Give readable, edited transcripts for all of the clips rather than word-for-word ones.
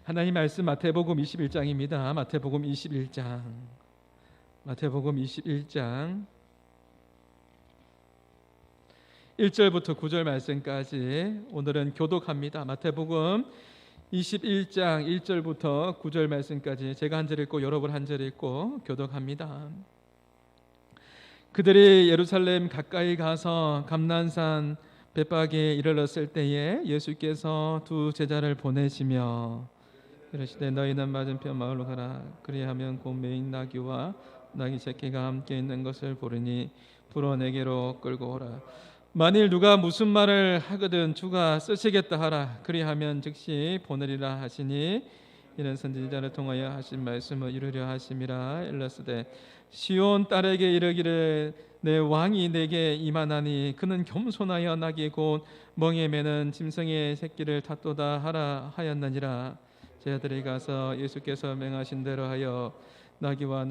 하나님 말씀 마태복음 21장입니다. 마태복음 21장 1절부터 9절 말씀까지 오늘은 교독합니다. 마태복음 21장 1절부터 9절 말씀까지 제가 한 절 읽고 여러분 한 절 읽고 교독합니다. 그들이 예루살렘 가까이 가서 감난산 벳박에 이르렀을 때에 예수께서 두 제자를 보내시며 이르시되 너희는 맞은편 마을로 가라. 그리하면 곧 메인 나귀와 나귀 새끼가 함께 있는 것을 보르니 불어 내게로 끌고 오라. 만일 누가 무슨 말을 하거든 주가 쓰시겠다 하라. 그리하면 즉시 보내리라 하시니 이는 선지자를 통하여 하신 말씀을 이루려 하심이라. 일러스되 시온 딸에게 이르기를 내 왕이 내게 임하나니 그는 겸손하여 나귀 곧 멍에 매는 짐승의 새끼를 탔도다 하라 하였느니라. 제자들이 가서 예수께서 명하신 대로 하여 나귀와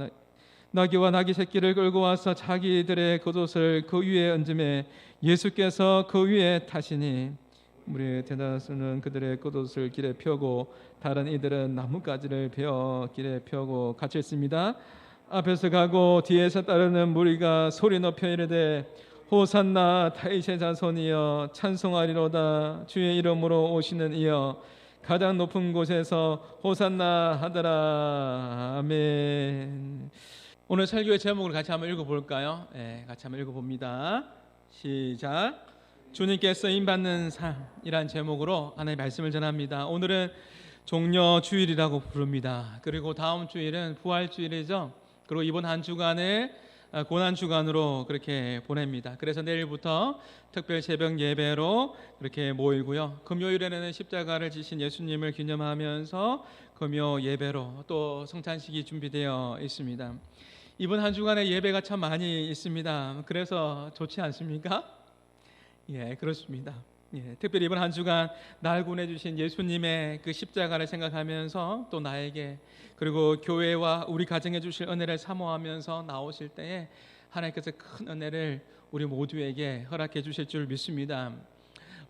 나귀 새끼를 끌고 와서 자기들의 겉옷을 그 위에 얹음에 예수께서 그 위에 타시니 무리의 대다수는 그들의 겉옷을 길에 펴고 다른 이들은 나뭇가지를 베어 길에 펴고 같이 있습니다. 앞에서 가고 뒤에서 따르는 무리가 소리 높여 이르되 호산나 다윗의 자손이여 찬송하리로다. 주의 이름으로 오시는 이여 가장 높은 곳에서 호산나 하더라. 아멘. 오늘 설교의 제목을 같이 한번 읽어볼까요? 같이 한번 읽어봅니다. 시작. 주님께 쓰임받는 삶이란 제목으로 하나님의 말씀을 전합니다. 오늘은 종려주일이라고 부릅니다. 그리고 다음 주일은 부활주일이죠. 그리고 이번 한 주간을 고난주간으로 그렇게 보냅니다. 그래서 내일부터 특별 새벽 예배로 그렇게 모이고요. 금요일에는 십자가를 지신 예수님을 기념하면서 금요 예배로 또 성찬식이 준비되어 있습니다. 이번 한 주간에 예배가 참 많이 있습니다. 그래서 좋지 않습니까? 예, 그렇습니다. 특별히 이번 한 주간 날 구원해주신 예수님의 그 십자가를 생각하면서 또 나에게 그리고 교회와 우리 가정해 주실 은혜를 사모하면서 나오실 때에 하나님께서 큰 은혜를 우리 모두에게 허락해 주실 줄 믿습니다.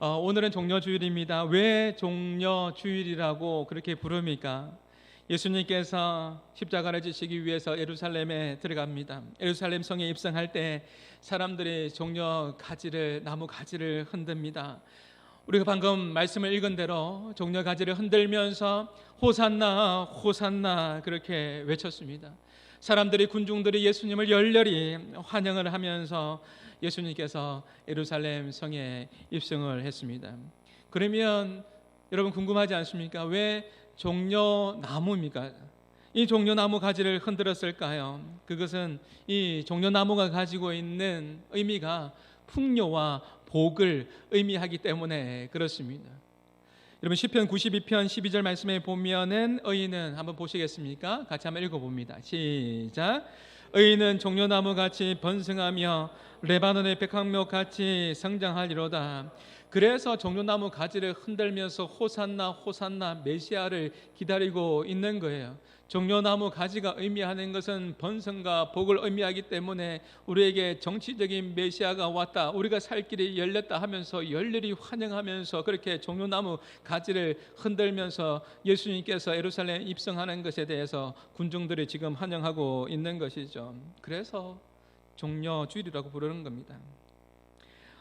오늘은 종려주일입니다. 왜 종려주일이라고 그렇게 부릅니까? 예수님께서 십자가를 지시기 위해서 예루살렘에 들어갑니다. 예루살렘 성에 입성할 때 사람들이 종려 가지를 나무 가지를 흔듭니다. 우리가 방금 말씀을 읽은 대로 종려 가지를 흔들면서 호산나 호산나 그렇게 외쳤습니다. 사람들이 군중들이 예수님을 열렬히 환영을 하면서 예수님께서 예루살렘 성에 입성을 했습니다. 그러면 여러분 궁금하지 않습니까? 왜 종려나무입니까? 이 종려나무 가지를 흔들었을까요? 그것은 이 종려나무가 가지고 있는 의미가 풍요와 복을 의미하기 때문에 그렇습니다. 여러분 시편 92편 12절 말씀에 보면은 의인은 한번 보시겠습니까? 같이 한번 읽어봅니다. 시작. 의인은 종려나무 같이 번성하며 레바논의 백향목 같이 성장하리로다. 그래서 종려나무 가지를 흔들면서 호산나 호산나 메시아를 기다리고 있는 거예요. 종려나무 가지가 의미하는 것은 번성과 복을 의미하기 때문에 우리에게 정치적인 메시아가 왔다, 우리가 살 길이 열렸다 하면서 열렬히 환영하면서 그렇게 종려나무 가지를 흔들면서 예수님께서 예루살렘에 입성하는 것에 대해서 군중들이 지금 환영하고 있는 것이죠. 그래서 종려주일이라고 부르는 겁니다.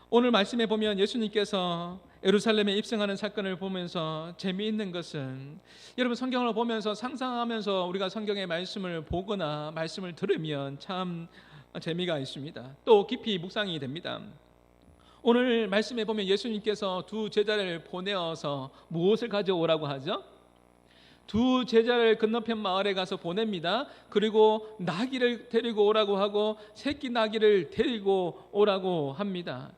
오늘 말씀에 보면 예수님께서 예루살렘에 입성하는 사건을 보면서 재미있는 것은 여러분 성경을 보면서 상상하면서 우리가 성경의 말씀을 보거나 말씀을 들으면 참 재미가 있습니다. 또 깊이 묵상이 됩니다. 오늘 말씀에 보면 예수님께서 두 제자를 보내어서 무엇을 가져오라고 하죠? 두 제자를 건너편 마을에 가서 보냅니다. 그리고 나귀를 데리고 오라고 하고 새끼 나귀를 데리고 오라고 합니다.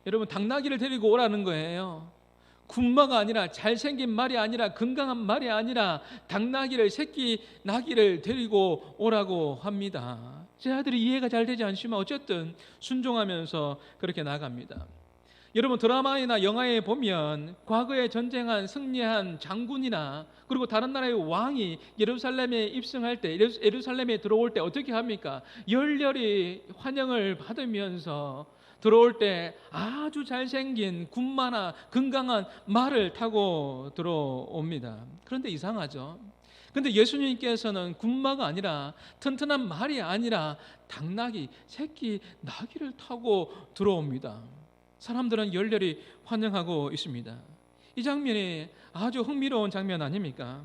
여러분 당나귀를 데리고 오라는 거예요. 군마가 아니라 잘생긴 말이 아니라 건강한 말이 아니라 당나귀를 새끼 나귀를 데리고 오라고 합니다. 제 아들이 이해가 잘 되지 않지만 어쨌든 순종하면서 그렇게 나갑니다. 여러분 드라마나 영화에 보면 과거에 전쟁한 승리한 장군이나 그리고 다른 나라의 왕이 예루살렘에 입성할 때 예루살렘에 들어올 때 어떻게 합니까? 열렬히 환영을 받으면서 들어올 때 아주 잘생긴 군마나 건강한 말을 타고 들어옵니다. 그런데 이상하죠. 근데 예수님께서는 군마가 아니라 튼튼한 말이 아니라 당나귀, 새끼 나귀를 타고 들어옵니다. 사람들은 열렬히 환영하고 있습니다. 이 장면이 아주 흥미로운 장면 아닙니까?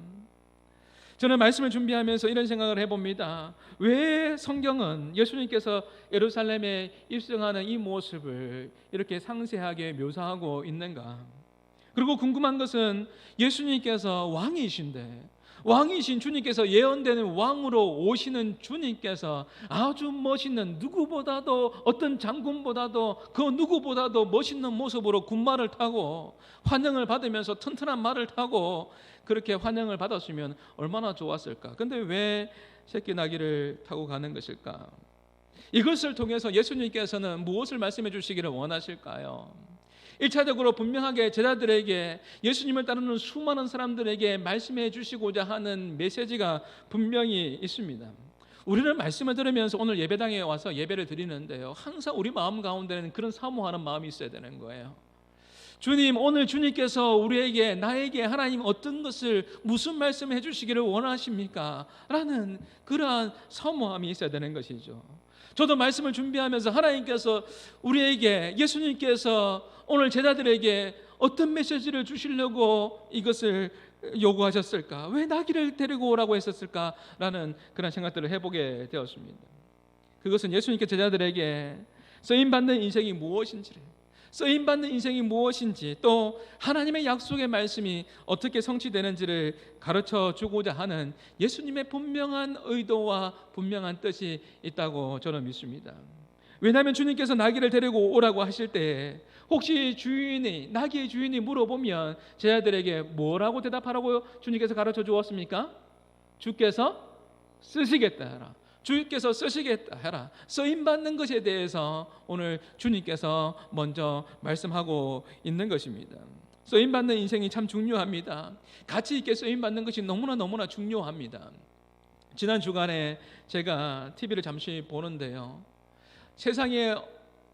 저는 말씀을 준비하면서 이런 생각을 해봅니다. 왜 성경은 예수님께서 예루살렘에 입성하는 이 모습을 이렇게 상세하게 묘사하고 있는가? 그리고 궁금한 것은 예수님께서 왕이신 주님께서, 예언되는 왕으로 오시는 주님께서 아주 멋있는, 누구보다도, 어떤 장군보다도 그 누구보다도 멋있는 모습으로 군마를 타고 환영을 받으면서 튼튼한 말을 타고 그렇게 환영을 받았으면 얼마나 좋았을까? 근데 왜 새끼 나귀를 타고 가는 것일까? 이것을 통해서 예수님께서는 무엇을 말씀해 주시기를 원하실까요? 1차적으로 분명하게 제자들에게, 예수님을 따르는 수많은 사람들에게 말씀해 주시고자 하는 메시지가 분명히 있습니다. 우리는 말씀을 들으면서 오늘 예배당에 와서 예배를 드리는데요, 항상 우리 마음 가운데는 그런 사모하는 마음이 있어야 되는 거예요. 주님, 오늘 주님께서 우리에게, 나에게 하나님 어떤 것을, 무슨 말씀을 해주시기를 원하십니까? 라는 그러한 사모함이 있어야 되는 것이죠. 저도 말씀을 준비하면서 하나님께서 우리에게, 예수님께서 오늘 제자들에게 어떤 메시지를 주시려고 이것을 요구하셨을까? 왜 나귀를 데리고 오라고 했었을까라는 그런 생각들을 해보게 되었습니다. 그것은 예수님께 제자들에게 쓰임받는 인생이 무엇인지, 또 하나님의 약속의 말씀이 어떻게 성취되는지를 가르쳐 주고자 하는 예수님의 분명한 의도와 분명한 뜻이 있다고 저는 믿습니다. 왜냐하면 주님께서 나귀를 데리고 오라고 하실 때 혹시 나귀의 주인이 물어보면 제자들에게 뭐라고 대답하라고 주님께서 가르쳐 주었습니까? 주께서 쓰시겠다 해라. 주께서 쓰시겠다 해라. 쓰임받는 것에 대해서 오늘 주님께서 먼저 말씀하고 있는 것입니다. 쓰임받는 인생이 참 중요합니다. 가치 있게 쓰임받는 것이 너무나 중요합니다. 지난 주간에 제가 TV를 잠시 보는데요, 세상에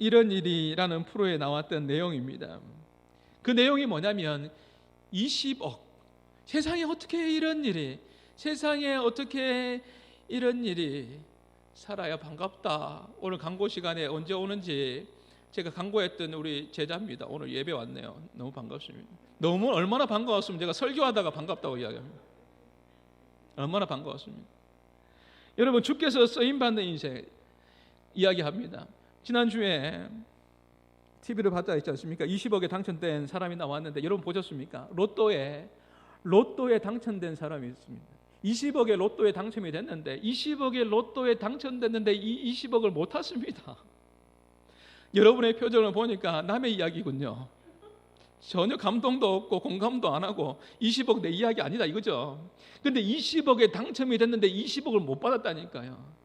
이런 일이라는 프로에 나왔던 내용입니다. 그 내용이 뭐냐면 20억, 세상에 어떻게 이런 일이 살아야 반갑다. 오늘 광고 시간에 언제 오는지 제가 광고했던 우리 제자입니다. 오늘 예배 왔네요. 너무 반갑습니다. 얼마나 반가웠으면 제가 설교하다가 반갑다고 이야기합니다. 얼마나 반가웠습니다. 여러분, 주께서 쓰임받는 인생 이야기합니다. 지난주에 TV를 봤다 했지 않습니까? 20억에 당첨된 사람이 나왔는데 여러분 보셨습니까? 로또에 당첨된 사람이 있습니다. 20억의 로또에 당첨이 됐는데, 20억의 로또에 당첨됐는데 이 20억을 못 탔습니다. 여러분의 표정을 보니까 남의 이야기군요. 전혀 감동도 없고 공감도 안 하고 20억 내 이야기 아니다 이거죠. 근데 20억에 당첨이 됐는데 20억을 못 받았다니까요.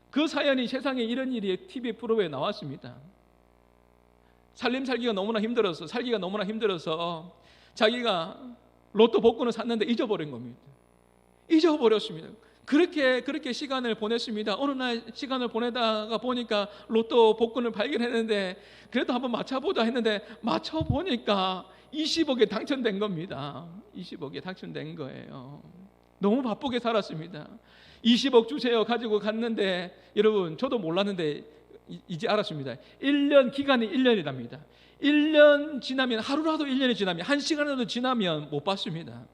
그 사연이, 세상에 이런 일이 TV 프로에 나왔습니다. 살기가 너무나 힘들어서 자기가 로또 복권을 샀는데 잊어버린 겁니다. 잊어버렸습니다. 그렇게 시간을 보냈습니다. 어느 날 시간을 보내다가 보니까 로또 복권을 발견했는데 그래도 한번 맞춰보자 했는데 맞춰보니까 20억에 당첨된 겁니다. 20억에 당첨된 거예요. 너무 바쁘게 살았습니다. 20억 주세요 가지고 갔는데, 여러분 저도 몰랐는데 이제 알았습니다. 1년 기간이 1년이랍니다. 1년 지나면, 하루라도 1년이 지나면, 1시간이라도 지나면 못 받습니다.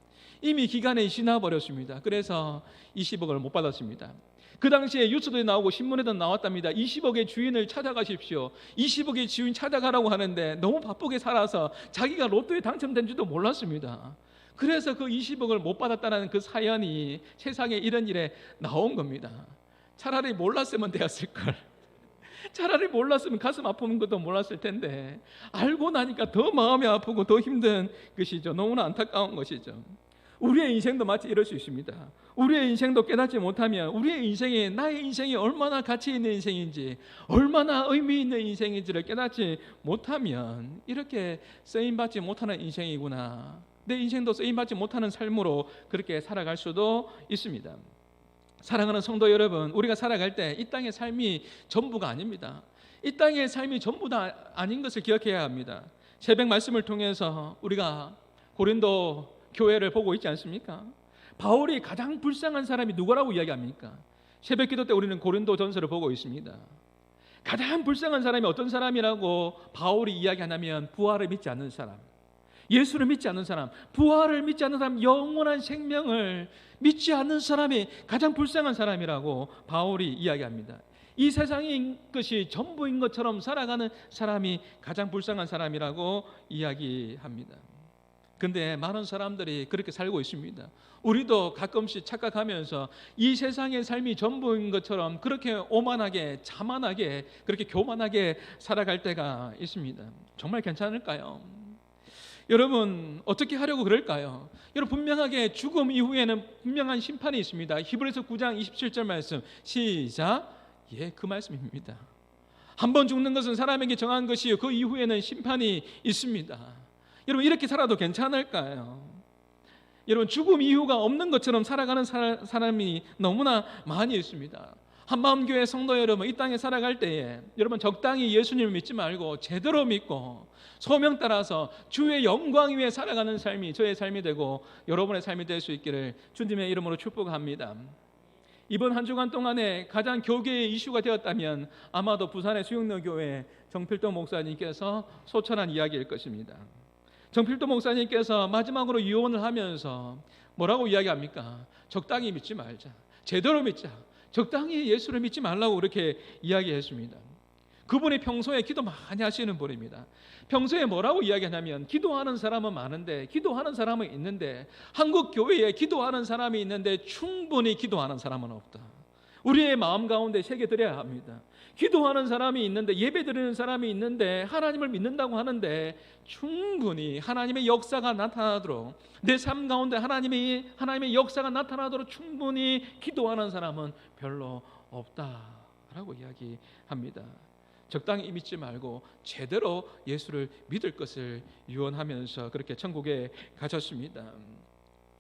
이미 기간이 지나버렸습니다. 그래서 20억을 못 받았습니다. 그 당시에 뉴스도 나오고 신문에도 나왔답니다. 20억의 주인을 찾아가십시오. 20억의 주인 찾아가라고 하는데 너무 바쁘게 살아서 자기가 로또에 당첨된 줄도 몰랐습니다. 그래서 그 20억을 못 받았다는 그 사연이 세상에 이런 일에 나온 겁니다. 차라리 몰랐으면 되었을걸. 차라리 몰랐으면 가슴 아픈 것도 몰랐을 텐데, 알고 나니까 더 마음이 아프고 더 힘든 것이죠. 너무나 안타까운 것이죠. 우리의 인생도 마치 이럴 수 있습니다. 우리의 인생도 깨닫지 못하면, 우리의 인생이, 나의 인생이 얼마나 가치 있는 인생인지, 얼마나 의미 있는 인생인지를 깨닫지 못하면 이렇게 쓰임받지 못하는 인생이구나, 내 인생도 쓰임받지 못하는 삶으로 그렇게 살아갈 수도 있습니다. 사랑하는 성도 여러분, 우리가 살아갈 때 이 땅의 삶이 전부가 아닙니다. 이 땅의 삶이 전부 다 아닌 것을 기억해야 합니다. 새벽 말씀을 통해서 우리가 고린도 교회를 보고 있지 않습니까? 바울이 가장 불쌍한 사람이 누구라고 이야기합니까? 새벽 기도 때 우리는 고린도 전서를 보고 있습니다. 가장 불쌍한 사람이 어떤 사람이라고 바울이 이야기하냐면 부활을 믿지 않는 사람, 예수를 믿지 않는 사람, 부활을 믿지 않는 사람, 영원한 생명을 믿지 않는 사람이 가장 불쌍한 사람이라고 바울이 이야기합니다. 이 세상인 것이 전부인 것처럼 살아가는 사람이 가장 불쌍한 사람이라고 이야기합니다. 근데 많은 사람들이 그렇게 살고 있습니다. 우리도 가끔씩 착각하면서 이 세상의 삶이 전부인 것처럼 그렇게 오만하게, 자만하게, 그렇게 교만하게 살아갈 때가 있습니다. 정말 괜찮을까요? 여러분, 어떻게 하려고 그럴까요? 여러분, 분명하게 죽음 이후에는 분명한 심판이 있습니다. 히브리서 9장 27절 말씀 시작. 예, 그 말씀입니다. 한 번 죽는 것은 사람에게 정한 것이요 그 이후에는 심판이 있습니다. 여러분, 이렇게 살아도 괜찮을까요? 여러분, 죽음 이후가 없는 것처럼 살아가는 사람이 너무나 많이 있습니다. 한마음교회 성도 여러분, 이 땅에 살아갈 때에 여러분 적당히 예수님을 믿지 말고 제대로 믿고 소명 따라서 주의 영광 위에 살아가는 삶이 저의 삶이 되고 여러분의 삶이 될 수 있기를 주님의 이름으로 축복합니다. 이번 한 주간 동안에 가장 교계의 이슈가 되었다면 아마도 부산의 수영로교회 정필도 목사님께서 소천한 이야기일 것입니다. 정필도 목사님께서 마지막으로 유언을 하면서 뭐라고 이야기합니까? 적당히 믿지 말자, 제대로 믿자, 적당히 예수를 믿지 말라고 그렇게 이야기했습니다. 그분이 평소에 기도 많이 하시는 분입니다. 평소에 뭐라고 이야기하냐면 기도하는 사람은 많은데, 기도하는 사람은 있는데, 한국 교회에 기도하는 사람이 있는데 충분히 기도하는 사람은 없다. 우리의 마음 가운데 새겨드려야 합니다. 기도하는 사람이 있는데, 예배드리는 사람이 있는데, 하나님을 믿는다고 하는데 충분히 하나님의 역사가 나타나도록, 내 삶 가운데 하나님의 역사가 나타나도록 충분히 기도하는 사람은 별로 없다라고 이야기합니다. 적당히 믿지 말고 제대로 예수를 믿을 것을 유언하면서 그렇게 천국에 가셨습니다.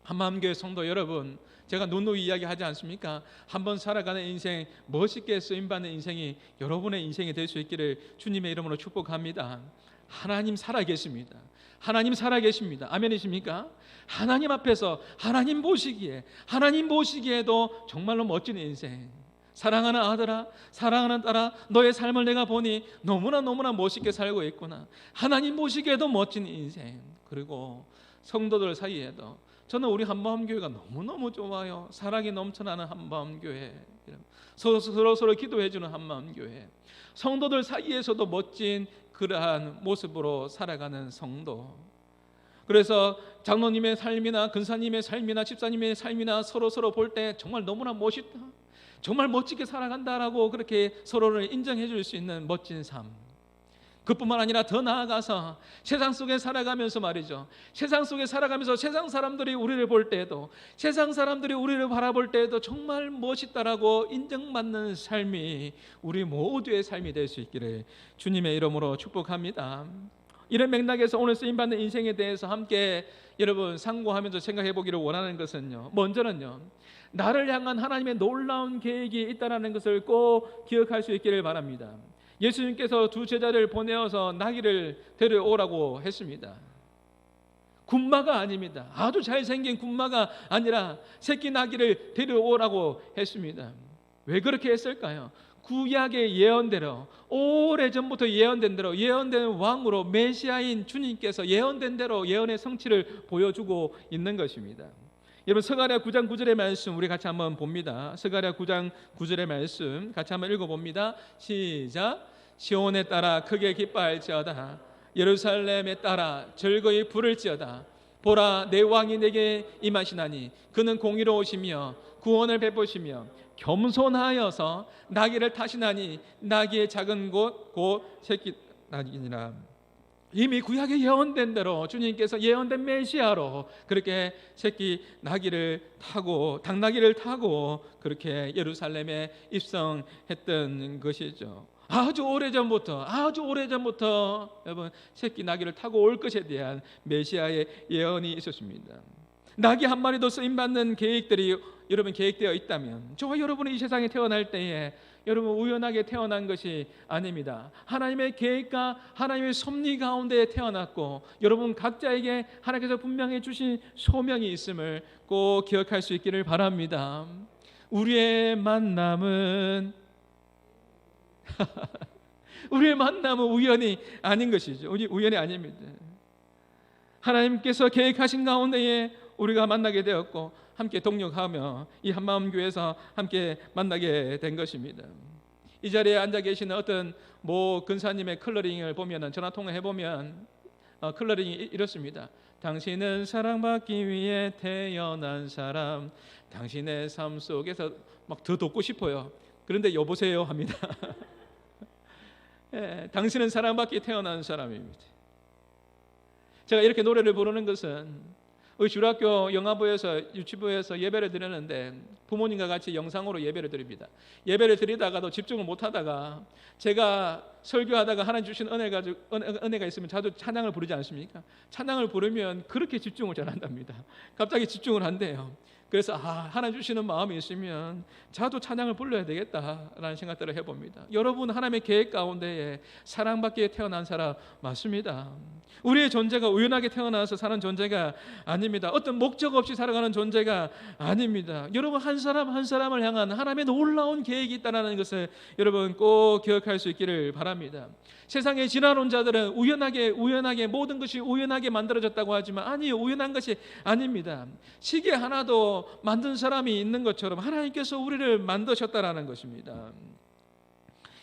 한마음교회 성도 여러분, 제가 누누이 이야기하지 않습니까? 한번 살아가는 인생, 멋있게 쓰임받는 인생이 여러분의 인생이 될 수 있기를 주님의 이름으로 축복합니다. 하나님 살아계십니다. 하나님 살아계십니다. 아멘이십니까? 하나님 앞에서 하나님 보시기에도 정말로 멋진 인생, 사랑하는 아들아, 사랑하는 딸아, 너의 삶을 내가 보니 너무나 멋있게 살고 있구나. 하나님 보시기에도 멋진 인생. 그리고 성도들 사이에도 저는 우리 한마음교회가 너무너무 좋아요. 사랑이 넘쳐나는 한마음교회, 서로 기도해주는 한마음교회, 성도들 사이에서도 멋진 그러한 모습으로 살아가는 성도. 그래서 장로님의 삶이나 근사님의 삶이나 집사님의 삶이나 서로 볼 때 정말 너무나 멋있다, 정말 멋지게 살아간다라고 그렇게 서로를 인정해 줄 수 있는 멋진 삶. 그뿐만 아니라 더 나아가서 세상 속에 살아가면서 말이죠, 세상 속에 살아가면서 세상 사람들이 우리를 볼 때에도, 세상 사람들이 우리를 바라볼 때에도 정말 멋있다라고 인정받는 삶이 우리 모두의 삶이 될 수 있기를 주님의 이름으로 축복합니다. 이런 맥락에서 오늘 쓰임받는 인생에 대해서 함께 여러분 상고하면서 생각해 보기를 원하는 것은요, 먼저는요, 나를 향한 하나님의 놀라운 계획이 있다는 것을 꼭 기억할 수 있기를 바랍니다. 예수님께서 두 제자를 보내어서 나귀를 데려오라고 했습니다. 군마가 아닙니다. 아주 잘생긴 군마가 아니라 새끼 나귀를 데려오라고 했습니다. 왜 그렇게 했을까요? 구약의 예언대로, 오래전부터 예언된 대로, 예언된 왕으로 메시아인 주님께서 예언된 대로 예언의 성취를 보여주고 있는 것입니다. 여러분, 스가랴 9장 9절의 말씀 우리 같이 한번 봅니다. 스가랴 9장 9절의 말씀 같이 한번 읽어봅니다. 시작. 시온에 따라 크게 기뻐할지어다, 예루살렘에 따라 즐거이 부를지어다. 보라, 내 왕이 내게 임하시나니 그는 공의로우시며 구원을 베푸시며 겸손하여서 나귀를 타시나니 나귀의 작은 곳 곧 새끼 나귀니라. 이미 구약에 예언된 대로 주님께서 예언된 메시아로 그렇게 새끼 나귀를 타고, 당나귀를 타고 그렇게 예루살렘에 입성했던 것이죠. 아주 오래전부터 여러분 새끼 나귀를 타고 올 것에 대한 메시아의 예언이 있었습니다. 낙이 한 마리도 쓰임받는 계획들이 여러분 계획되어 있다면, 저와 여러분이 이 세상에 태어날 때에 여러분 우연하게 태어난 것이 아닙니다. 하나님의 계획과 하나님의 섭리 가운데 태어났고, 여러분 각자에게 하나님께서 분명히 주신 소명이 있음을 꼭 기억할 수 있기를 바랍니다. 우리의 만남은 우리의 만남은 우연이 아닌 것이죠. 우연이 아닙니다. 하나님께서 계획하신 가운데에 우리가 만나게 되었고, 함께 동역하며 이 한마음 교회에서 함께 만나게 된 것입니다. 이 자리에 앉아 계시는 어떤 모 근사님의 컬러링을 보면, 전화 통화해 보면 컬러링이 이렇습니다. 당신은 사랑받기 위해 태어난 사람, 당신의 삶 속에서 막 더 돕고 싶어요. 그런데 여보세요 합니다. 예, 당신은 사랑받기 태어난 사람입니다. 제가 이렇게 노래를 부르는 것은 우리 주일학교 영화부에서 유치부에서 예배를 드렸는데, 부모님과 같이 영상으로 예배를 드립니다. 예배를 드리다가도 집중을 못하다가 제가 설교하다가 하나님 주신 은혜가 있으면 자주 찬양을 부르지 않습니까? 찬양을 부르면 그렇게 집중을 잘 한답니다. 갑자기 집중을 한대요. 그래서 하나님 주시는 마음이 있으면 자도 찬양을 불러야 되겠다라는 생각들을 해봅니다. 여러분, 하나님의 계획 가운데에 사랑받기에 태어난 사람 맞습니다. 우리의 존재가 우연하게 태어나서 사는 존재가 아닙니다. 어떤 목적 없이 살아가는 존재가 아닙니다. 여러분, 한 사람 한 사람을 향한 하나님의 놀라운 계획이 있다는 것을 여러분 꼭 기억할 수 있기를 바랍니다. 세상의 진화론자들은 우연하게 모든 것이 우연하게 만들어졌다고 하지만, 아니요, 우연한 것이 아닙니다. 시계 하나도 만든 사람이 있는 것처럼 하나님께서 우리를 만드셨다라는 것입니다.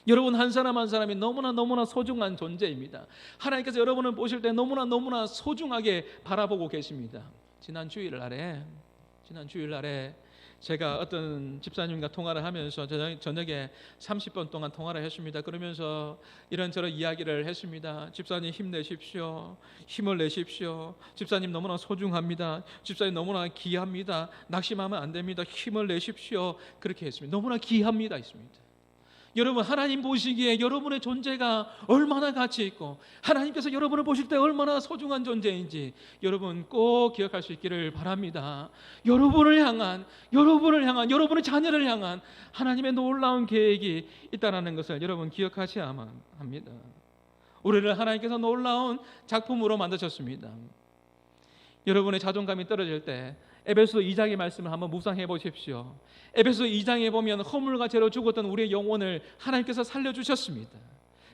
여러분, 한 사람 한 사람이 너무나 소중한 존재입니다. 하나님께서 여러분을 보실 때 너무나 소중하게 바라보고 계십니다. 지난 주일날에 제가 어떤 집사님과 통화를 하면서 저녁에 30분 동안 통화를 했습니다. 그러면서 이런저런 이야기를 했습니다. 집사님 힘내십시오. 힘을 내십시오. 집사님 너무나 소중합니다. 집사님 너무나 귀합니다. 낙심하면 안 됩니다. 힘을 내십시오. 그렇게 했습니다. 너무나 귀합니다 했습니다. 여러분, 하나님 보시기에 여러분의 존재가 얼마나 가치 있고 하나님께서 여러분을 보실 때 얼마나 소중한 존재인지 여러분 꼭 기억할 수 있기를 바랍니다. 여러분을 향한 여러분의 자녀를 향한 하나님의 놀라운 계획이 있다는 것을 여러분 기억하셔야만 합니다. 우리를 하나님께서 놀라운 작품으로 만드셨습니다. 여러분의 자존감이 떨어질 때 에베소 2장의 말씀을 한번 묵상해 보십시오. 에베소 2장에 보면 허물과 죄로 죽었던 우리의 영혼을 하나님께서 살려주셨습니다.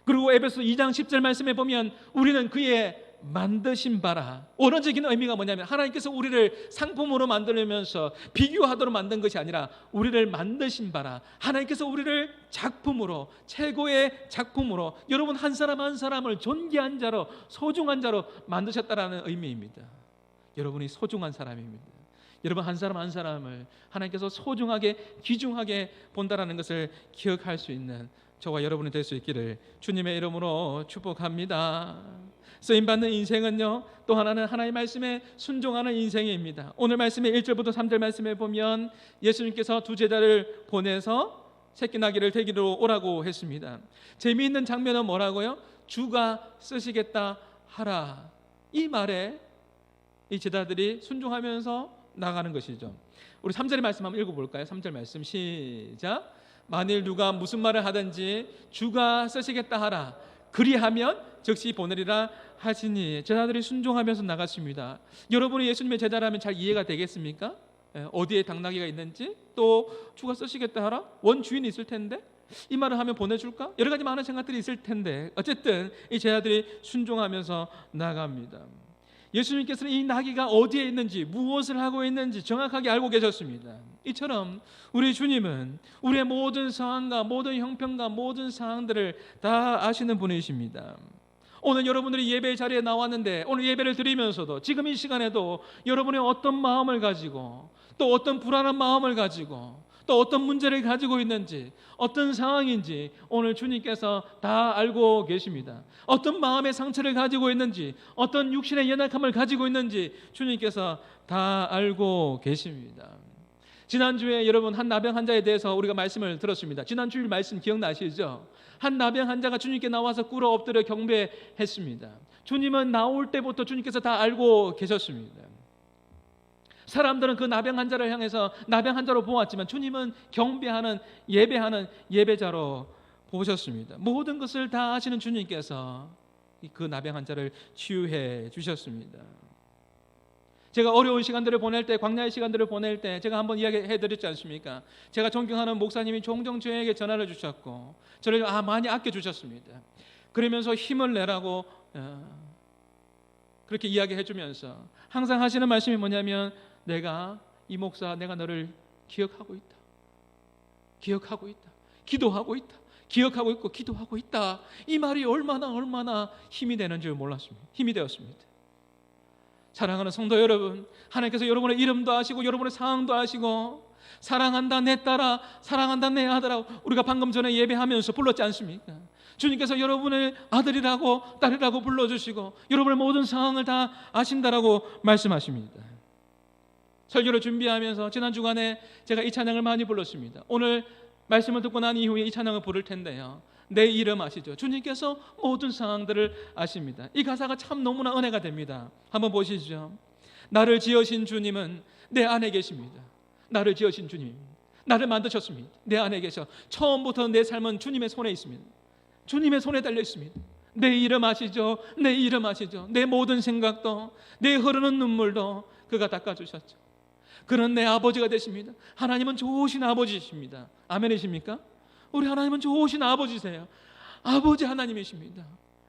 그리고 에베소 2장 10절 말씀에 보면 우리는 그의 만드신 바라. 원어적인 의미가 뭐냐면, 하나님께서 우리를 상품으로 만들면서 비교하도록 만든 것이 아니라 우리를 만드신 바라. 하나님께서 우리를 작품으로, 최고의 작품으로, 여러분 한 사람 한 사람을 존귀한 자로, 소중한 자로 만드셨다라는 의미입니다. 여러분이 소중한 사람입니다. 여러분 한 사람 한 사람을 하나님께서 소중하게 귀중하게 본다라는 것을 기억할 수 있는 저와 여러분이 될 수 있기를 주님의 이름으로 축복합니다. 쓰임받는 인생은요, 또 하나는 하나님의 말씀에 순종하는 인생입니다. 오늘 말씀의 1절부터 3절 말씀에 보면 예수님께서 두 제자를 보내서 새끼 나귀를 데리러 오라고 했습니다. 재미있는 장면은 뭐라고요? 주가 쓰시겠다 하라. 이 말에 이 제자들이 순종하면서 나가는 것이죠. 우리 3절의 말씀 한번 읽어볼까요? 3절 말씀 시작. 만일 누가 무슨 말을 하든지 주가 쓰시겠다 하라. 그리하면 즉시 보내리라 하시니. 제자들이 순종하면서 나갔습니다. 여러분이 예수님의 제자라면 잘 이해가 되겠습니까? 어디에 당나귀가 있는지, 또 주가 쓰시겠다 하라? 원주인이 있을 텐데 이 말을 하면 보내줄까? 여러 가지 많은 생각들이 있을 텐데 어쨌든 이 제자들이 순종하면서 나갑니다. 예수님께서는 이 나귀가 어디에 있는지, 무엇을 하고 있는지 정확하게 알고 계셨습니다. 이처럼 우리 주님은 우리의 모든 상황과 모든 형편과 모든 상황들을 다 아시는 분이십니다. 오늘 여러분들이 예배 자리에 나왔는데, 오늘 예배를 드리면서도 지금 이 시간에도 여러분의 어떤 마음을 가지고, 또 어떤 불안한 마음을 가지고, 또 어떤 문제를 가지고 있는지, 어떤 상황인지 오늘 주님께서 다 알고 계십니다. 어떤 마음의 상처를 가지고 있는지, 어떤 육신의 연약함을 가지고 있는지 주님께서 다 알고 계십니다. 지난주에 여러분 한 나병 환자에 대해서 우리가 말씀을 들었습니다. 지난 주일 말씀 기억나시죠? 한 나병 환자가 주님께 나와서 꿇어 엎드려 경배했습니다. 주님은 나올 때부터 주님께서 다 알고 계셨습니다. 사람들은 그 나병 환자를 향해서 나병 환자로 보았지만 주님은 경배하는 예배하는 예배자로 보셨습니다. 모든 것을 다 아시는 주님께서 그 나병 환자를 치유해 주셨습니다. 제가 어려운 시간들을 보낼 때, 광야의 시간들을 보낼 때 제가 한번 이야기해 드렸지 않습니까? 제가 존경하는 목사님이 종종 저에게 전화를 주셨고 저를 많이 아껴 주셨습니다. 그러면서 힘을 내라고 그렇게 이야기해 주면서 항상 하시는 말씀이 뭐냐면, 내가 이 목사, 내가 너를 기억하고 있다. 기억하고 있다. 기도하고 있다. 기억하고 있고 기도하고 있다. 이 말이 얼마나 힘이 되는 줄 몰랐습니다. 힘이 되었습니다. 사랑하는 성도 여러분, 하나님께서 여러분의 이름도 아시고 여러분의 상황도 아시고 사랑한다 내 딸아, 사랑한다 내 아들아, 우리가 방금 전에 예배하면서 불렀지 않습니까? 주님께서 여러분의 아들이라고 딸이라고 불러주시고 여러분의 모든 상황을 다 아신다라고 말씀하십니다. 설교를 준비하면서 지난 주간에 제가 이 찬양을 많이 불렀습니다. 오늘 말씀을 듣고 난 이후에 이 찬양을 부를 텐데요, 내 이름 아시죠? 주님께서 모든 상황들을 아십니다. 이 가사가 참 너무나 은혜가 됩니다. 한번 보시죠. 나를 지으신 주님은 내 안에 계십니다. 나를 지으신 주님, 나를 만드셨습니다. 내 안에 계셔. 처음부터 내 삶은 주님의 손에 있습니다. 주님의 손에 달려 있습니다. 내 이름 아시죠? 내 이름 아시죠? 내 모든 생각도, 내 흐르는 눈물도 그가 닦아주셨죠. 그는 내 아버지가 되십니다. 하나님은 좋으신 아버지십니다. 아멘이십니까? 우리 하나님은 좋으신 아버지세요. 아버지 하나님이십니다.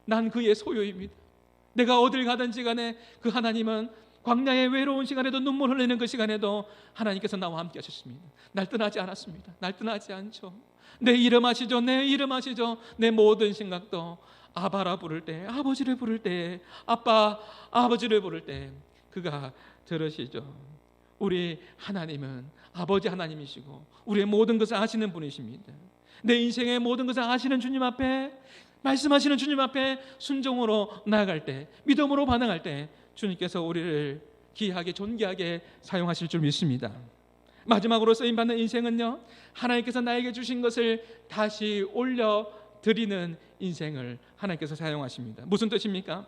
난 그의 소유입니다. 내가 어딜 가든지 간에 그 하나님은 광야의 외로운 시간에도 눈물 흘리는 그 시간에도 하나님께서 나와 함께 하셨습니다. 날 떠나지 않았습니다. 날 떠나지 않죠. 내 이름 아시죠? 내 이름 아시죠? 내 모든 생각도 아바라 부를 때, 아버지를 부를 때, 아빠, 아버지를 부를 때 그가 들으시죠. 우리 하나님은 아버지 하나님이시고 우리의 모든 것을 아시는 분이십니다. 내 인생의 모든 것을 아시는 주님 앞에, 말씀하시는 주님 앞에 순종으로 나아갈 때, 믿음으로 반응할 때 주님께서 우리를 귀하게 존귀하게 사용하실 줄 믿습니다. 마지막으로 쓰임받는 인생은요, 하나님께서 나에게 주신 것을 다시 올려드리는 인생을 하나님께서 사용하십니다. 무슨 뜻입니까?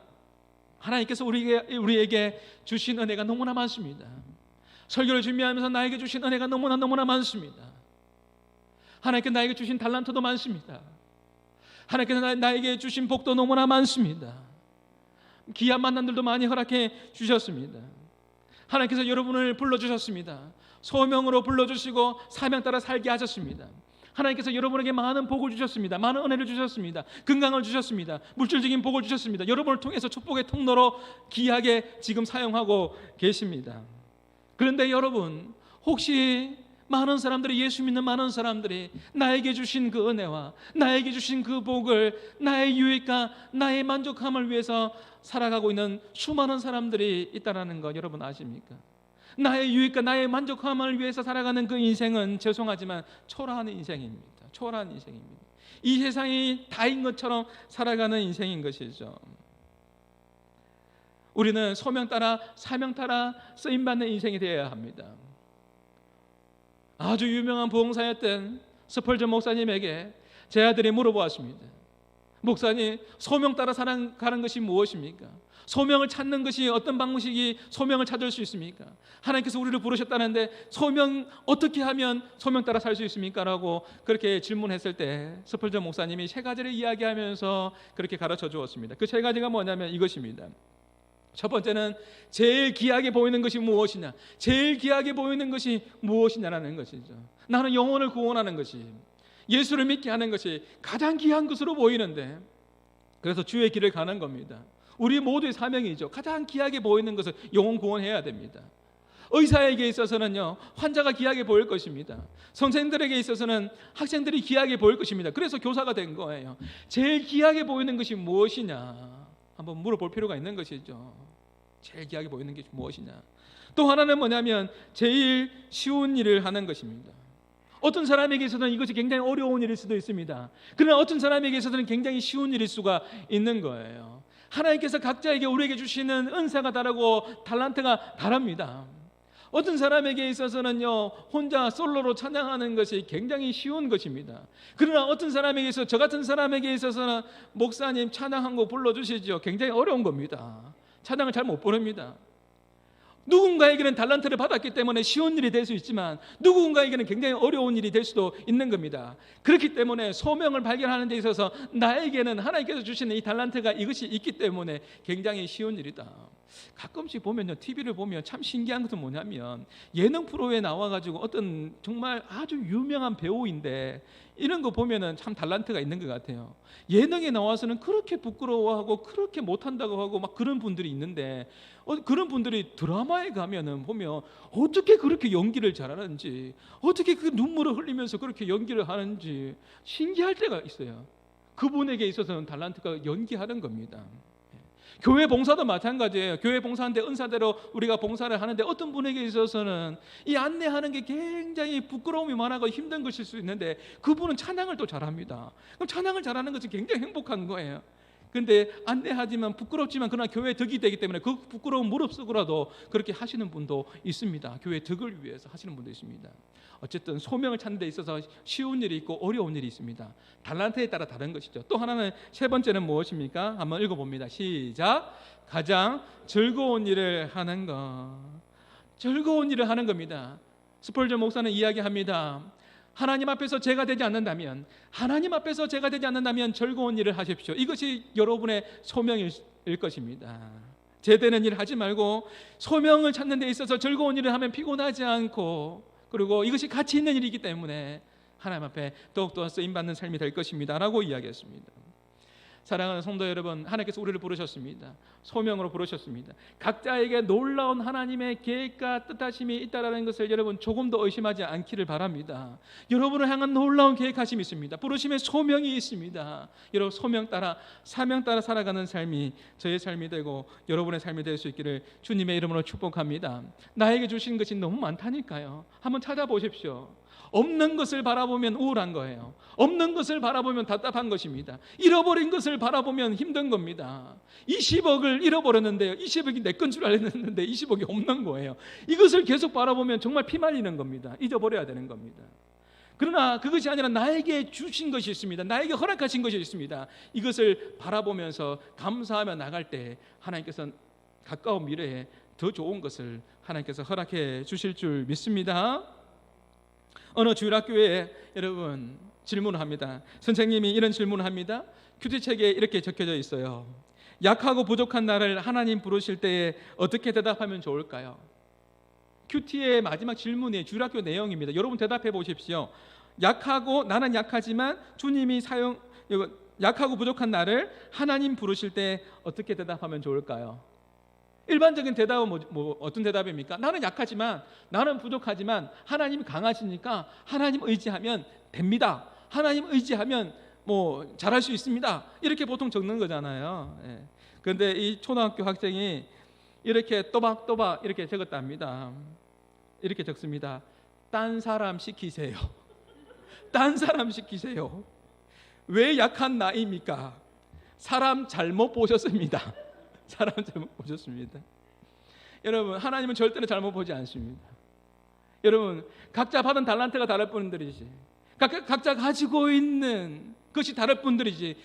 하나님께서 우리에게 주신 은혜가 너무나 많습니다. 설교를 준비하면서 나에게 주신 은혜가 너무나 많습니다. 하나님께서 나에게 주신 달란트도 많습니다. 하나님께서 나에게 주신 복도 너무나 많습니다. 귀한 만남들도 많이 허락해 주셨습니다. 하나님께서 여러분을 불러주셨습니다. 소명으로 불러주시고 사명 따라 살게 하셨습니다. 하나님께서 여러분에게 많은 복을 주셨습니다. 많은 은혜를 주셨습니다. 건강을 주셨습니다. 물질적인 복을 주셨습니다. 여러분을 통해서 축복의 통로로 귀하게 지금 사용하고 계십니다. 그런데 여러분, 혹시 많은 사람들이, 예수 믿는 많은 사람들이 나에게 주신 그 은혜와 나에게 주신 그 복을, 나의 유익과 나의 만족함을 위해서 살아가고 있는 수많은 사람들이 있다는 거 여러분 아십니까? 나의 유익과 나의 만족함을 위해서 살아가는 그 인생은 죄송하지만 초라한 인생입니다. 초라한 인생입니다. 이 세상이 다인 것처럼 살아가는 인생인 것이죠. 우리는 소명 따라 사명 따라 쓰임받는 인생이 되어야 합니다. 아주 유명한 부흥사였던 스펄전 목사님에게 제 아들이 물어보았습니다. 목사님, 소명 따라 살아가는 것이 무엇입니까? 소명을 찾는 것이 어떤 방식이 소명을 찾을 수 있습니까? 하나님께서 우리를 부르셨다는데 소명 어떻게 하면 소명 따라 살 수 있습니까? 라고 그렇게 질문했을 때 스펄전 목사님이 세 가지를 이야기하면서 그렇게 가르쳐 주었습니다. 그 세 가지가 뭐냐면 이것입니다. 첫 번째는 제일 귀하게 보이는 것이 무엇이냐, 제일 귀하게 보이는 것이 무엇이냐라는 것이죠. 나는 영혼을 구원하는 것이, 예수를 믿게 하는 것이 가장 귀한 것으로 보이는데, 그래서 주의 길을 가는 겁니다. 우리 모두의 사명이죠. 가장 귀하게 보이는 것을 영혼 구원해야 됩니다. 의사에게 있어서는요, 환자가 귀하게 보일 것입니다. 선생들에게 있어서는 학생들이 귀하게 보일 것입니다. 그래서 교사가 된 거예요. 제일 귀하게 보이는 것이 무엇이냐 한번 물어볼 필요가 있는 것이죠. 제일 귀하게 보이는 게 무엇이냐. 또 하나는 뭐냐면 제일 쉬운 일을 하는 것입니다. 어떤 사람에게 있어서는 이것이 굉장히 어려운 일일 수도 있습니다. 그러나 어떤 사람에게 있어서는 굉장히 쉬운 일일 수가 있는 거예요. 하나님께서 각자에게 우리에게 주시는 은사가 다르고 달란트가 다릅니다. 어떤 사람에게 있어서는요, 혼자 솔로로 찬양하는 것이 굉장히 쉬운 것입니다. 그러나 어떤 사람에게 있어서, 저 같은 사람에게 있어서는 목사님 찬양 한 곡 불러주시죠, 굉장히 어려운 겁니다. 찬양을 잘 못 부릅니다. 누군가에게는 달란트를 받았기 때문에 쉬운 일이 될 수 있지만 누군가에게는 굉장히 어려운 일이 될 수도 있는 겁니다. 그렇기 때문에 소명을 발견하는 데 있어서 나에게는 하나님께서 주시는 이 달란트가 이것이 있기 때문에 굉장히 쉬운 일이다. 가끔씩 보면요, TV를 보면 참 신기한 것은 뭐냐면 예능 프로에 나와가지고 어떤 정말 아주 유명한 배우인데 이런 거 보면은 참 달란트가 있는 것 같아요. 예능에 나와서는 그렇게 부끄러워하고 그렇게 못한다고 하고 막 그런 분들이 있는데 그런 분들이 드라마에 가면은 보면 어떻게 그렇게 연기를 잘하는지, 어떻게 그 눈물을 흘리면서 그렇게 연기를 하는지 신기할 때가 있어요. 그분에게 있어서는 달란트가 연기하는 겁니다. 교회 봉사도 마찬가지예요. 교회 봉사하는데 은사대로 우리가 봉사를 하는데 어떤 분에게 있어서는 이 안내하는 게 굉장히 부끄러움이 많아서 힘든 것일 수 있는데 그분은 찬양을 또 잘합니다. 그럼 찬양을 잘하는 것은 굉장히 행복한 거예요. 그런데 안내하지만 부끄럽지만 그러나 교회에 덕이 되기 때문에 그 부끄러움 무릅쓰고라도 그렇게 하시는 분도 있습니다. 교회 덕을 위해서 하시는 분도 있습니다. 어쨌든 소명을 찾는 데 있어서 쉬운 일이 있고 어려운 일이 있습니다. 달란트에 따라 다른 것이죠. 또 하나는 세 번째는 무엇입니까? 한번 읽어봅니다. 시작. 가장 즐거운 일을 하는 것. 즐거운 일을 하는 겁니다. 스펄전 목사는 이야기합니다. 하나님 앞에서 제가 되지 않는다면, 하나님 앞에서 제가 되지 않는다면 즐거운 일을 하십시오. 이것이 여러분의 소명일 것입니다. 제되는 일을 하지 말고 소명을 찾는 데 있어서 즐거운 일을 하면 피곤하지 않고, 그리고 이것이 가치 있는 일이기 때문에 하나님 앞에 더욱더 쓰임받는 삶이 될 것입니다 라고 이야기했습니다. 사랑하는 성도 여러분, 하나님께서 우리를 부르셨습니다. 소명으로 부르셨습니다. 각자에게 놀라운 하나님의 계획과 뜻하심이 있다는 것을 여러분 조금 더 의심하지 않기를 바랍니다. 여러분을 향한 놀라운 계획하심이 있습니다. 부르심의 소명이 있습니다. 여러분 소명 따라 사명 따라 살아가는 삶이 저의 삶이 되고 여러분의 삶이 될 수 있기를 주님의 이름으로 축복합니다. 나에게 주신 것이 너무 많다니까요. 한번 찾아보십시오. 없는 것을 바라보면 우울한 거예요. 없는 것을 바라보면 답답한 것입니다. 잃어버린 것을 바라보면 힘든 겁니다. 20억을 잃어버렸는데요, 20억이 내 건 줄 알았는데 20억이 없는 거예요. 이것을 계속 바라보면 정말 피말리는 겁니다. 잊어버려야 되는 겁니다. 그러나 그것이 아니라 나에게 주신 것이 있습니다. 나에게 허락하신 것이 있습니다. 이것을 바라보면서 감사하며 나갈 때 하나님께서는 가까운 미래에 더 좋은 것을 하나님께서 허락해 주실 줄 믿습니다. 어느 주일학교에 여러분 질문을 합니다. 선생님이 이런 질문을 합니다. 큐티책에 이렇게 적혀져 있어요. 약하고 부족한 나를 하나님 부르실 때에 어떻게 대답하면 좋을까요? 큐티의 마지막 질문이 주일학교 내용입니다. 여러분 대답해 보십시오. 나는 약하지만 주님이 약하고 부족한 나를 하나님 부르실 때 어떻게 대답하면 좋을까요? 일반적인 대답은 어떤 대답입니까? 나는 약하지만, 나는 부족하지만 하나님이 강하시니까 하나님 의지하면 됩니다. 하나님 의지하면 잘할 수 있습니다. 이렇게 보통 적는 거잖아요. 예. 그런데 이 초등학교 학생이 이렇게 또박또박 이렇게 적었답니다. 이렇게 적습니다. 딴 사람 시키세요. 딴 사람 시키세요. 왜 약한 나입니까? 사람 잘못 보셨습니다. 사람 잘못 보셨습니다. 여러분 하나님은 절대로 잘못 보지 않습니다. 여러분 각자 받은 달란트가 다를 뿐들이지, 각자 가지고 있는 것이 다를 뿐들이지,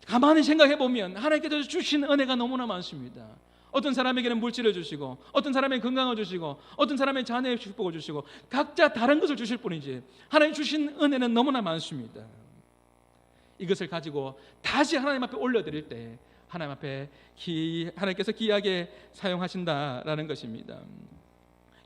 가만히 생각해 보면 하나님께서 주신 은혜가 너무나 많습니다. 어떤 사람에게는 물질을 주시고, 어떤 사람에게 건강을 주시고, 어떤 사람에게 자녀의 축복을 주시고, 각자 다른 것을 주실 뿐이지 하나님 주신 은혜는 너무나 많습니다. 이것을 가지고 다시 하나님 앞에 올려드릴 때 하나님 앞에 하나님께서 귀하게 사용하신다라는 것입니다.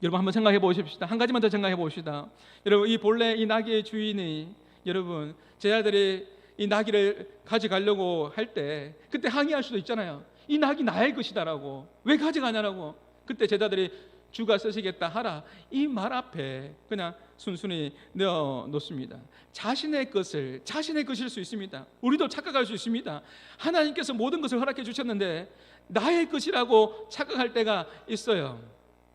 여러분 한번 생각해 보십시다. 한 가지만 더 생각해 봅시다. 여러분 이 본래 이 나귀의 주인이, 여러분 제 아들이 이 나귀를 가져가려고 할 때 그때 항의할 수도 있잖아요. 이 나귀 나의 것이다라고, 왜 가져가냐라고. 그때 제자들이 주가 쓰시겠다 하라, 이 말 앞에 그냥 순순히 넣어 놓습니다. 자신의 것일 수 있습니다. 우리도 착각할 수 있습니다. 하나님께서 모든 것을 허락해 주셨는데 나의 것이라고 착각할 때가 있어요.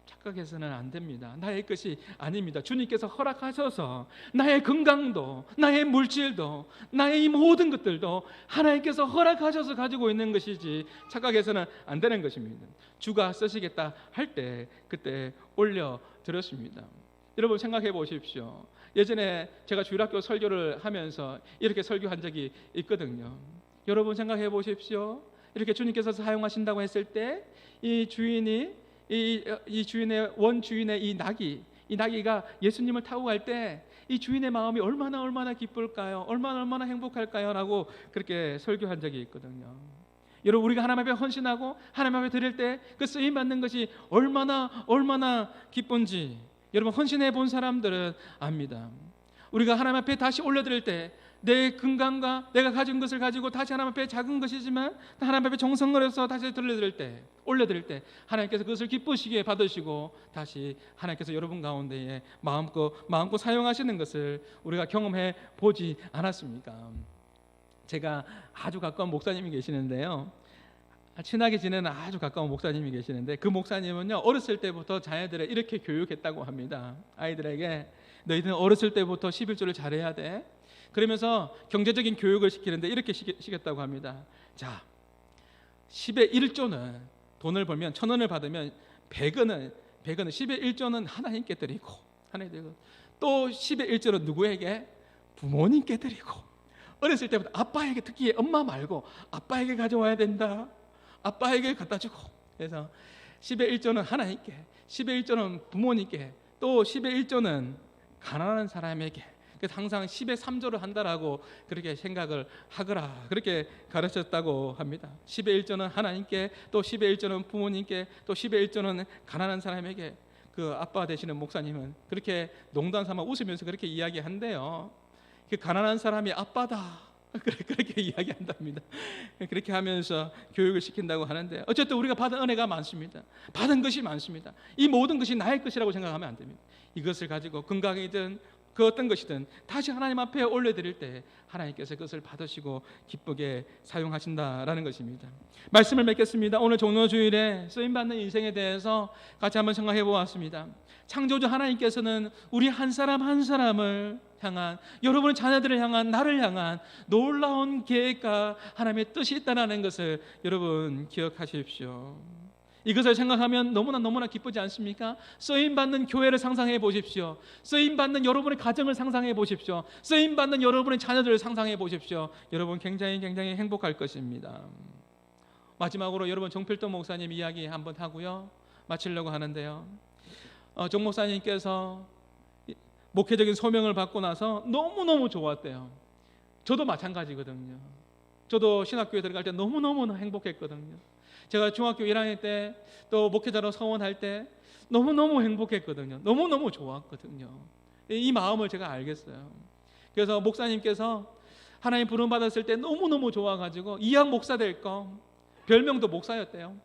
착각해서는 안 됩니다. 나의 것이 아닙니다. 주님께서 허락하셔서 나의 건강도, 나의 물질도, 나의 이 모든 것들도 하나님께서 허락하셔서 가지고 있는 것이지 착각해서는 안 되는 것입니다. 주가 쓰시겠다 할 때 그때 올려드렸습니다. 여러분 생각해 보십시오. 예전에 제가 주일학교 설교를 하면서 이렇게 설교한 적이 있거든요. 여러분 생각해 보십시오. 이렇게 주님께서 사용하신다고 했을 때 이 주인이 이 주인의 원주인의 이 나귀가 예수님을 타고 갈 때 이 주인의 마음이 얼마나 기쁠까요? 얼마나 행복할까요? 라고 그렇게 설교한 적이 있거든요. 여러분, 우리가 하나님 앞에 헌신하고 하나님 앞에 드릴 때 그 쓰임 받는 것이 얼마나 기쁜지 여러분 헌신해 본 사람들은 압니다. 우리가 하나님 앞에 다시 올려드릴 때 내 건강과 내가 가진 것을 가지고 다시 하나님 앞에 작은 것이지만 하나님 앞에 정성을 해서 다시 올려드릴 때 하나님께서 그것을 기쁘시게 받으시고 다시 하나님께서 여러분 가운데에 마음껏 사용하시는 것을 우리가 경험해 보지 않았습니까? 제가 아주 가까운 목사님이 계시는데요, 친하게 지내는 아주 가까운 목사님이 계시는데 그 목사님은요 어렸을 때부터 자녀들을 이렇게 교육했다고 합니다. 아이들에게 너희들은 어렸을 때부터 11조를 잘해야 돼. 그러면서 경제적인 교육을 시키는데 이렇게 시켰다고 합니다. 자, 10의 1조는 돈을 벌면 1,000원을 받으면 100원은 10의 1조는 하나님께 드리고 또 10의 1조는 누구에게? 부모님께 드리고, 어렸을 때부터 아빠에게, 특히 엄마 말고 아빠에게 가져와야 된다. 아빠에게 갖다 주고, 그래서 10의 1조는 하나님께, 10의 1조는 부모님께, 또 10의 1조는 가난한 사람에게. 그래서 항상 10의 3조를 한다라고 그렇게 생각을 하거라, 그렇게 가르쳤다고 합니다. 10의 1조는 하나님께, 또 10의 1조는 부모님께, 또 10의 1조는 가난한 사람에게. 그 아빠 되시는 목사님은 그렇게 농담 삼아 웃으면서 그렇게 이야기한대요. 그 가난한 사람이 아빠다, 그렇게 이야기한답니다. 그렇게 하면서 교육을 시킨다고 하는데, 어쨌든 우리가 받은 은혜가 많습니다. 받은 것이 많습니다. 이 모든 것이 나의 것이라고 생각하면 안 됩니다. 이것을 가지고 건강이든 그 어떤 것이든 다시 하나님 앞에 올려드릴 때 하나님께서 그것을 받으시고 기쁘게 사용하신다라는 것입니다. 말씀을 맺겠습니다. 오늘 종료주일에 쓰임받는 인생에 대해서 같이 한번 생각해 보았습니다. 창조주 하나님께서는 우리 한 사람 한 사람을 향한, 여러분의 자녀들을 향한, 나를 향한 놀라운 계획과 하나님의 뜻이 있다는 것을 여러분 기억하십시오. 이것을 생각하면 너무나 기쁘지 않습니까? 쓰임받는 교회를 상상해 보십시오. 쓰임받는 여러분의 가정을 상상해 보십시오. 쓰임받는 여러분의 자녀들을 상상해 보십시오. 여러분 굉장히 행복할 것입니다. 마지막으로 여러분 정필동 목사님 이야기 한번 하고요 마치려고 하는데요, 정 목사님께서 목회적인 소명을 받고 나서 너무너무 좋았대요. 저도 마찬가지거든요. 저도 신학교에 들어갈 때 너무너무 행복했거든요. 제가 중학교 1학년 때 또 목회자로 서원할 때 너무너무 행복했거든요. 너무너무 좋았거든요. 이 마음을 제가 알겠어요. 그래서 목사님께서 하나님 부름 받았을 때 너무너무 좋아가지고 이학 목사 될 거, 별명도 목사였대요.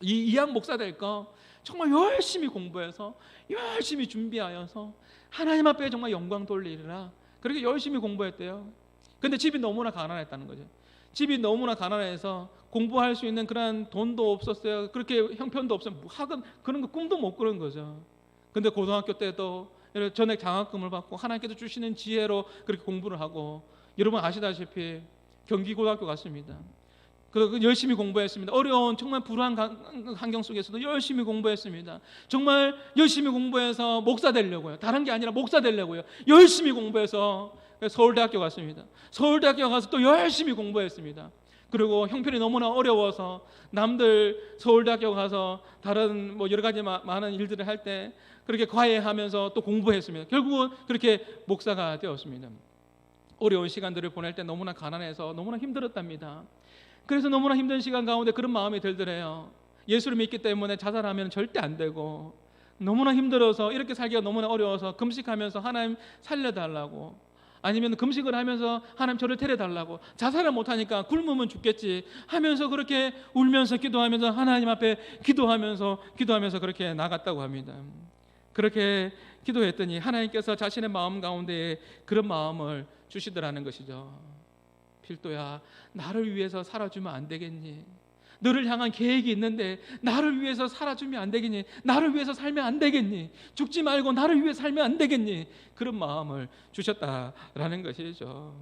이학 목사 될 거 정말 열심히 공부해서 열심히 준비하여서 하나님 앞에 정말 영광 돌리리라, 그렇게 열심히 공부했대요. 근데 집이 너무나 가난했다는 거죠. 집이 너무나 가난해서 공부할 수 있는 그런 돈도 없었어요. 그렇게 형편도 없어요. 학은 그런 거 꿈도 못 꾸는 거죠. 근데 고등학교 때도 전액 장학금을 받고 하나님께서 주시는 지혜로 그렇게 공부를 하고, 여러분 아시다시피 경기고등학교 갔습니다. 그리고 열심히 공부했습니다. 어려운 정말 불우한 환경 속에서도 열심히 공부했습니다. 정말 열심히 공부해서 목사 되려고요. 다른 게 아니라 목사 되려고요. 열심히 공부해서 서울대학교 갔습니다. 서울대학교 가서 또 열심히 공부했습니다. 그리고 형편이 너무나 어려워서 남들 서울대학교 가서 다른 여러 가지 많은 일들을 할 때 그렇게 과외하면서 또 공부했습니다. 결국은 그렇게 목사가 되었습니다. 어려운 시간들을 보낼 때 너무나 가난해서 너무나 힘들었답니다. 그래서 너무나 힘든 시간 가운데 그런 마음이 들더래요. 예수를 믿기 때문에 자살하면 절대 안 되고, 너무나 힘들어서 이렇게 살기가 너무나 어려워서 금식하면서 하나님 살려달라고, 아니면 금식을 하면서 하나님 저를 데려달라고, 자살을 못하니까 굶으면 죽겠지 하면서 그렇게 울면서 기도하면서 하나님 앞에 기도하면서 그렇게 나갔다고 합니다. 그렇게 기도했더니 하나님께서 자신의 마음 가운데 그런 마음을 주시더라는 것이죠. 필도야, 나를 위해서 살아주면 안 되겠니? 너를 향한 계획이 있는데 나를 위해서 살아주면 안 되겠니? 나를 위해서 살면 안 되겠니? 죽지 말고 나를 위해 살면 안 되겠니? 그런 마음을 주셨다라는 것이죠.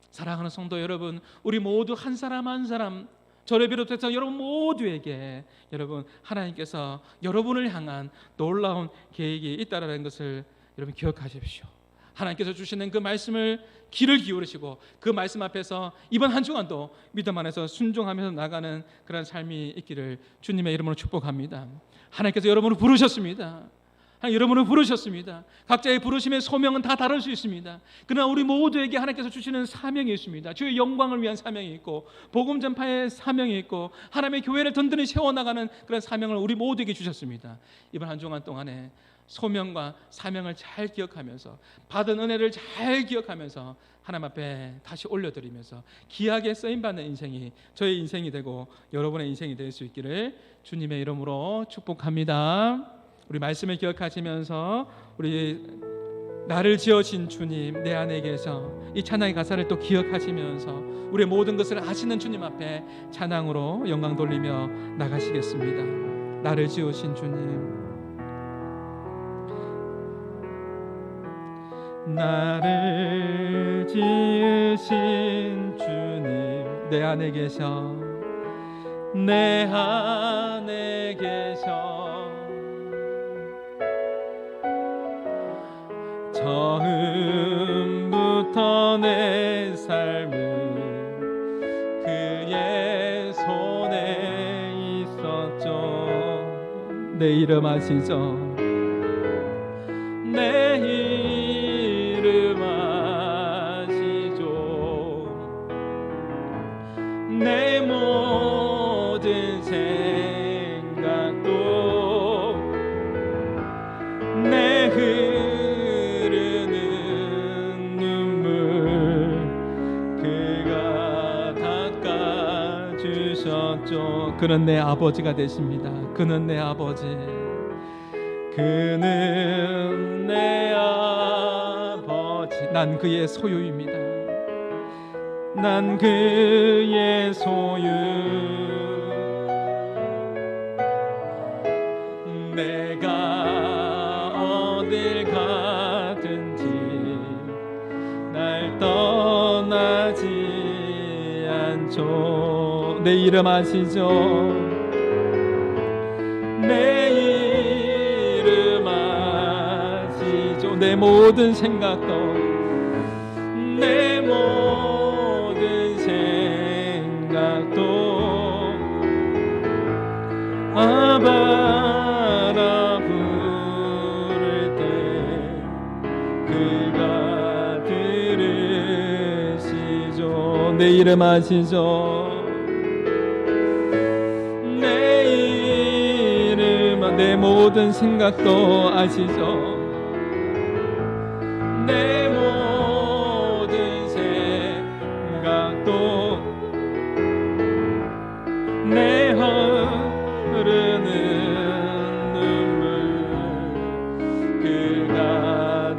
사랑하는 성도 여러분, 우리 모두 한 사람 한 사람, 저를 비롯해서 여러분 모두에게 여러분 하나님께서 여러분을 향한 놀라운 계획이 있다라는 것을 여러분 기억하십시오. 하나님께서 주시는 그 말씀을 귀를 기울이시고 그 말씀 앞에서 이번 한 주간도 믿음 안에서 순종하면서 나가는 그런 삶이 있기를 주님의 이름으로 축복합니다. 하나님께서 여러분을 부르셨습니다. 여러분을 부르셨습니다. 각자의 부르심의 소명은 다 다를 수 있습니다. 그러나 우리 모두에게 하나님께서 주시는 사명이 있습니다. 주의 영광을 위한 사명이 있고 복음 전파의 사명이 있고 하나님의 교회를 든든히 세워나가는 그런 사명을 우리 모두에게 주셨습니다. 이번 한 주간 동안에 소명과 사명을 잘 기억하면서 받은 은혜를 잘 기억하면서 하나님 앞에 다시 올려드리면서 귀하게 쓰임받는 인생이 저의 인생이 되고 여러분의 인생이 될 수 있기를 주님의 이름으로 축복합니다. 우리 말씀을 기억하시면서 우리 나를 지어신 주님 내 안에 계셔 이 찬양의 가사를 또 기억하시면서 우리의 모든 것을 아시는 주님 앞에 찬양으로 영광 돌리며 나가시겠습니다. 나를 지으신 주님, 나를 지으신 주님 내 안에 계셔 내 안에 계셔 처음부터 내 삶은 그의 손에 있었죠. 내 이름 아시죠? 내 이름 아시죠? 내 모든 생각도 내 흐르는 눈물 그가 닦아주셨죠. 그는 내 아버지가 되십니다. 그는 내 아버지, 그는 내 아버지. 난 그의 소유입니다. 난 그의 소유. 내가 어딜 가든지 날 떠나지 않죠. 내 이름 아시죠? 내 이름 아시죠? 내 모든 생각도 내 모든 생각도 아바라 부를 때 그가 들으시죠. 내 이름 아시죠? 내 이름, 내 모든 생각도 아시죠? 내 모든 생각도 내 흐르는 눈물 그가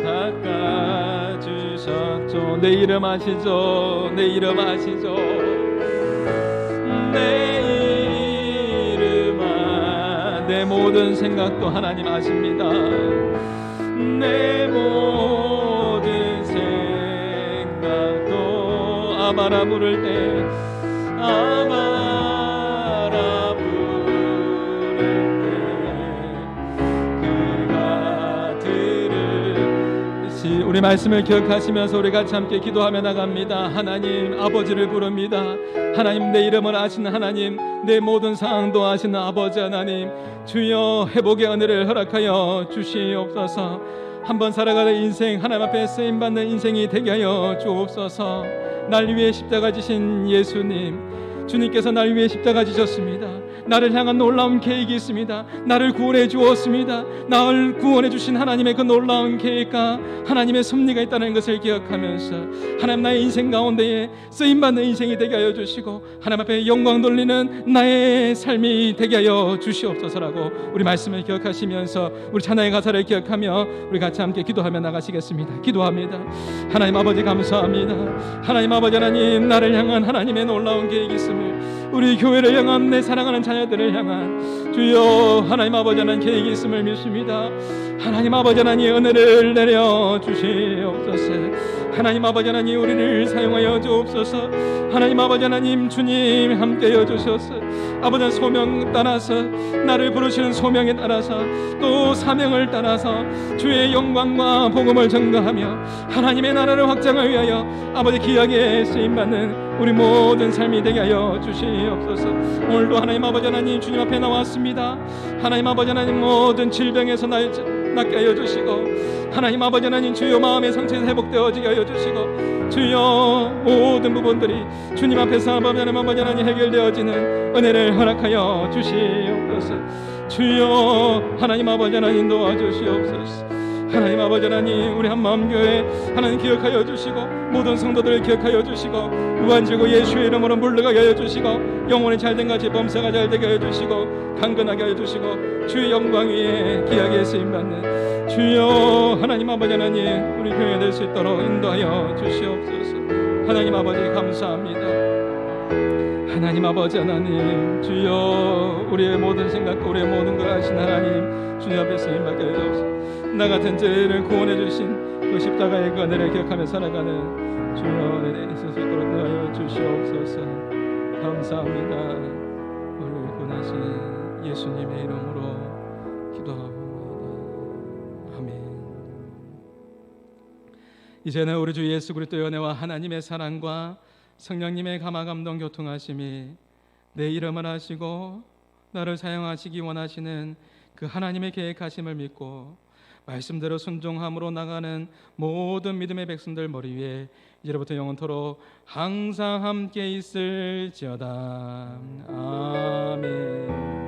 닦아주셨죠. 내 이름 아시죠? 내 이름 아시죠? 내 이름 내 모든 생각도 하나님 아십니다. 내 모든 생각도 아바라 부를 때 아바라 부를 때 그가 들으시. 우리 말씀을 기억하시면서 우리 같이 함께 기도하며 나갑니다. 하나님 아버지를 부릅니다. 하나님 내 이름을 아시는 하나님, 내 모든 상황도 아시는 아버지 하나님, 주여 회복의 은혜를 허락하여 주시옵소서. 한번 살아가는 인생 하나님 앞에 쓰임받는 인생이 되게 하여 주옵소서. 날 위해 십자가 지신 예수님, 주님께서 날 위해 십자가 지셨습니다. 나를 향한 놀라운 계획이 있습니다. 나를 구원해 주었습니다. 나를 구원해 주신 하나님의 그 놀라운 계획과 하나님의 섭리가 있다는 것을 기억하면서 하나님 나의 인생 가운데에 쓰임받는 인생이 되게 하여 주시고 하나님 앞에 영광 돌리는 나의 삶이 되게 하여 주시옵소서라고 우리 말씀을 기억하시면서 우리 찬양의 가사를 기억하며 우리 같이 함께 기도하며 나가시겠습니다. 기도합니다. 하나님 아버지 감사합니다. 하나님 아버지 하나님, 나를 향한 하나님의 놀라운 계획이 있음을, 우리 교회를 향한 내 사랑하는 자녀들을 향한 주여 하나님 아버지 하나님 계획이 있음을 믿습니다. 하나님 아버지 하나님 은혜를 내려 주시옵소서. 하나님 아버지 하나님 우리를 사용하여 주옵소서. 하나님 아버지 하나님 주님 함께여 주셔서 아버지 소명 따라서 나를 부르시는 소명에 따라서 또 사명을 따라서 주의 영광과 복음을 전가하며 하나님의 나라를 확장하기 위하여 아버지 귀하게 쓰임받는 우리 모든 삶이 되게 하여 주시옵소서. 오늘도 하나님 아버지 하나님 주님 앞에 나왔습니다. 하나님 아버지 하나님 모든 질병에서 낫게 하여 주시고 하나님 아버지 하나님 주여 마음의 상처에서 회복되어지게 하여 주시고 주여 모든 부분들이 주님 앞에서 아버지 하나님 해결되어지는 은혜를 허락하여 주시옵소서. 주여 하나님 아버지 하나님 도와주시옵소서. 하나님 아버지 하나님 우리 한마음교회 하나님 기억하여 주시고 모든 성도들을 기억하여 주시고 무한지고 예수의 이름으로 물러가게 하여 주시고 영혼이 잘된 같이 범사가 잘되게 하여 주시고 강건하게 하여 주시고 주의 영광 위에 귀하게 쓰임받는 주여 하나님 아버지 하나님 우리 교회 될 수 있도록 인도하여 주시옵소서. 하나님 아버지 감사합니다. 하나님 아버지 하나님 주여 우리의 모든 생각과 우리의 모든 걸 아신 하나님 주님 앞에 쓰임받게 하여 주옵소서. 나 같은 죄를 구원해 주신 그 십자가의 그 은혜를 기억하며 살아가는 주여 은혜 있을 수 있도록 하여 주시옵소서. 감사합니다. 우리를 구원하신 예수님의 이름으로 기도합니다. 아멘. 이제는 우리 주 예수 그리스도의 은혜와 하나님의 사랑과 성령님의 감화 감동 교통하심이 내 이름을 아시고 나를 사용하시기 원하시는 그 하나님의 계획하심을 믿고 말씀대로 순종함으로 나가는 모든 믿음의 백성들 머리 위에 이제부터 영원토록 항상 함께 있을지어다. 아멘.